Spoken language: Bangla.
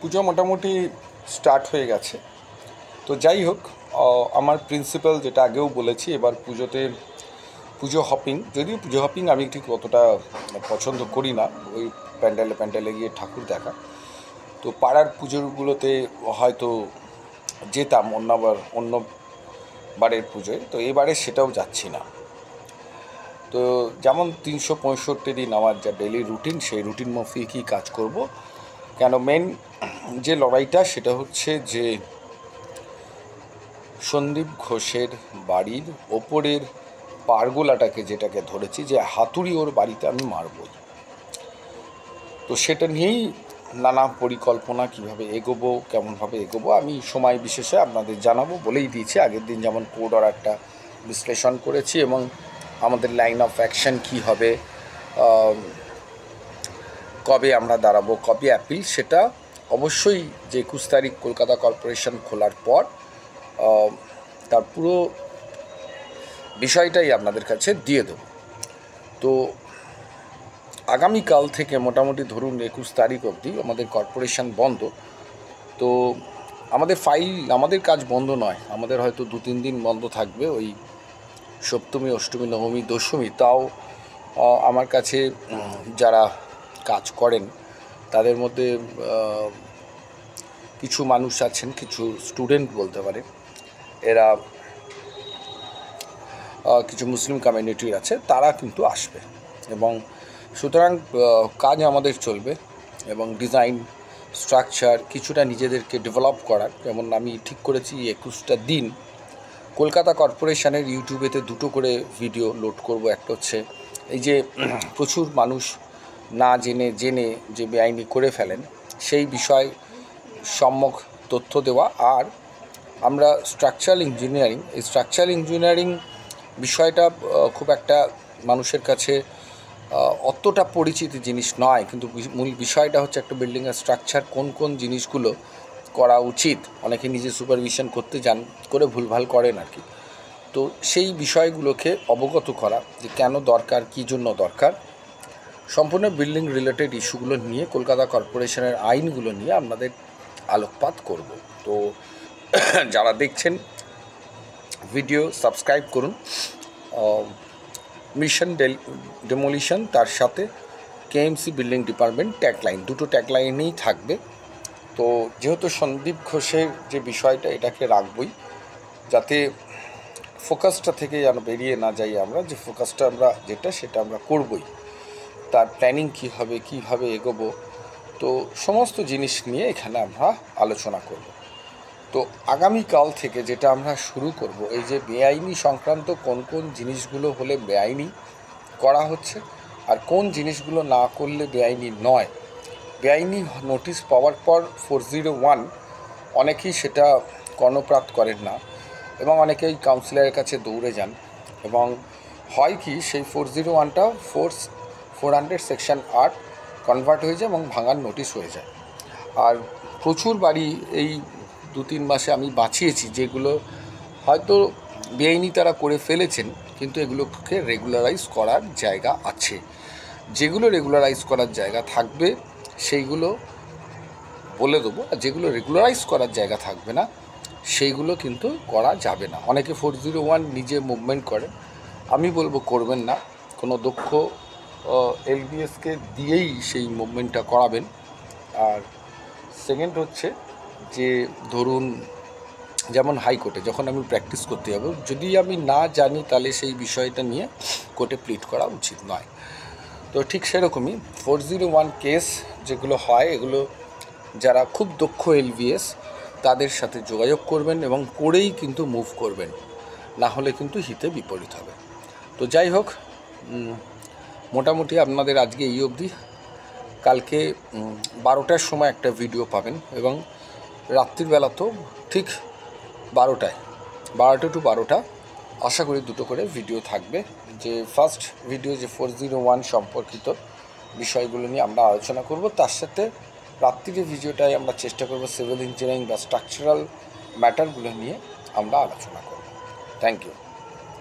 পুজো মোটামুটি স্টার্ট হয়ে গেছে। তো যাই হোক, আমার প্রিন্সিপাল যেটা আগেও বলেছি, এবার পুজোতে পুজো হপিং, যদিও পুজো হপিং আমি ঠিক অতটা পছন্দ করি না, ওই প্যান্ডেলে গিয়ে ঠাকুর দেখা। তো পাড়ার পুজোগুলোতে হয়তো যেতাম অন্য বারের পুজোয়, তো এবারে সেটাও যাচ্ছি না। তো যেমন 365 দিন আমার যা ডেলি রুটিন, সেই রুটিন মাফিকই কাজ করব। কেন মেন যে লড়াইটা সেটা হচ্ছে যে সন্দীপ ঘোষের বাড়ির ওপরের পারগোলাটাকে যেটাকে ধরেছি, যে হাতুড়ি ওর বাড়িতে আমি মারবই। তো সেটা নিয়েই নানা পরিকল্পনা, কিভাবে এগোবো, কেমনভাবে এগোবো আমি সময় বিশেষে আপনাদের জানাবো। বলেই দিয়েছি, আগের দিন যেমন কোড অর্ডারটা বিশ্লেষণ করেছি এবং আমাদের লাইন অফ অ্যাকশন কী হবে, কবে আমরা দাঁড়াবো, কবে অ্যাপিল, সেটা অবশ্যই যে 21 তারিখ কলকাতা কর্পোরেশন খোলার পর তার পুরো বিষয়টাই আপনাদের কাছে দিয়ে দেব। তো আগামীকাল থেকে মোটামুটি ধরুন 21 তারিখ অবধি আমাদের কর্পোরেশন বন্ধ। তো আমাদের কাজ বন্ধ নয়, আমাদের হয়তো 2-3 দিন বন্ধ থাকবে, ওই সপ্তমী, অষ্টমী, নবমী, দশমী। তাও আমার কাছে যারা কাজ করেন তাদের মধ্যে কিছু মানুষ আছেন, কিছু স্টুডেন্ট বলতে পারে, এরা কিছু মুসলিম কমিউনিটির আছে, তারা কিন্তু আসবে এবং সুতরাং কাজ আমাদের চলবে এবং ডিজাইন স্ট্রাকচার কিছুটা নিজেদেরকে ডেভেলপ করার। যেমন আমি ঠিক করেছি 21টা দিন কলকাতা কর্পোরেশনের ইউটিউবেতে 2টো করে ভিডিও লোড করব। একটা হচ্ছে এই যে প্রচুর মানুষ না জেনে যে বেআইনি করে ফেলেন, সেই বিষয় সম্যক তথ্য দেওয়া। আর আমরা এই স্ট্রাকচারাল ইঞ্জিনিয়ারিং বিষয়টা খুব একটা মানুষের কাছে অতটা পরিচিত জিনিস নয়, কিন্তু মূল বিষয়টা হচ্ছে একটা বিল্ডিংয়ের স্ট্রাকচার কোন কোন জিনিসগুলো করা উচিত। অনেকে নিজে সুপারভিশন করতে যান, করে ভুলভাল করেন আর কি। তো সেই বিষয়গুলোকে অবগত করা, যে কেন দরকার, কী জন্য দরকার, সম্পূর্ণ বিল্ডিং রিলেটেড ইস্যুগুলো নিয়ে, কলকাতা কর্পোরেশনের আইনগুলো নিয়ে আপনাদের আলোকপাত করব। তো যারা দেখছেন ভিডিও সাবস্ক্রাইব করুন। মিশন ডেমোলিশন, তার সাথে কেএমসি বিল্ডিং ডিপার্টমেন্ট, ট্যাগলাইন, 2টো ট্যাগলাইনেই থাকবে। তো যেহেতু সন্দীপ ঘোষের যে বিষয়টা, এটাকে রাখবই, যাতে ফোকাসটা থেকে যেন বেরিয়ে না যাই আমরা, যে ফোকাসটা সেটা আমরা করবই। তার প্ল্যানিং কী হবে, কীভাবে এগোবো, তো সমস্ত জিনিস নিয়ে এখানে আমরা আলোচনা করব। তো আগামীকাল থেকে যেটা আমরা শুরু করব, এই যে বেআইনি সংক্রান্ত কোন কোন জিনিসগুলো হলে বেআইনি করা হচ্ছে আর কোন জিনিসগুলো না করলে বেআইনি নয়। বেআইনি নোটিশ পাওয়ার পর 401 অনেকেই সেটা কর্ণপাত করেন না এবং অনেকেই কাউন্সিলরের কাছে দৌড়ে যান এবং হয় কি, সেই 401টা 400 সেকশন 8 কনভার্ট হয়ে যায় এবং ভাঙার নোটিশ হয়ে যায়। আর প্রচুর বাড়ি এই 2-3 মাসে আমি বাঁচিয়েছি, যেগুলো হয়তো বেআইনি তারা করে ফেলেছেন, কিন্তু এগুলোকে রেগুলারাইজ করার জায়গা আছে। যেগুলো রেগুলারাইজ করার জায়গা থাকবে সেইগুলো বলে দেবো, আর যেগুলো রেগুলারাইজ করার জায়গা থাকবে না সেইগুলো কিন্তু করা যাবে না। অনেকে 401 নিজে মুভমেন্ট করে, আমি বলবো করবেন না, কোনো দক্ষ এলবিএসকে দিয়েই সেই মুভমেন্টটা করাবেন। আর সেকেন্ড হচ্ছে যে ধরুন, যেমন হাইকোর্টে যখন আমি প্র্যাকটিস করতে যাব, যদি আমি না জানি তাহলে সেই বিষয়টা নিয়ে কোর্টে প্লিট করা উচিত নয়। তো ঠিক সেরকমই 401 কেস যেগুলো হয়, এগুলো যারা খুব দক্ষ এলবিএস তাদের সাথে যোগাযোগ করবেন এবং করেই কিন্তু মুভ করবেন, না হলে কিন্তু হিতে বিপরীত হবে। তো যাই হোক, মোটামুটি আপনাদের আজকে এই অবধি। কালকে 12টার সময় একটা ভিডিও পাবেন এবং রাত্রিবেলা তো ঠিক 12টা টু 12টা আশা করি 2টো করে ভিডিও থাকবে। যে ফার্স্ট ভিডিও, যে 401 সম্পর্কিত বিষয়গুলো নিয়ে আমরা আলোচনা করব, তার সাথে রাত্রির ভিডিওটাই আমরা চেষ্টা করব সিভিল ইঞ্জিনিয়ারিং বা স্ট্রাকচারাল ম্যাটারগুলো নিয়ে আমরা আলোচনা করব। Thank you.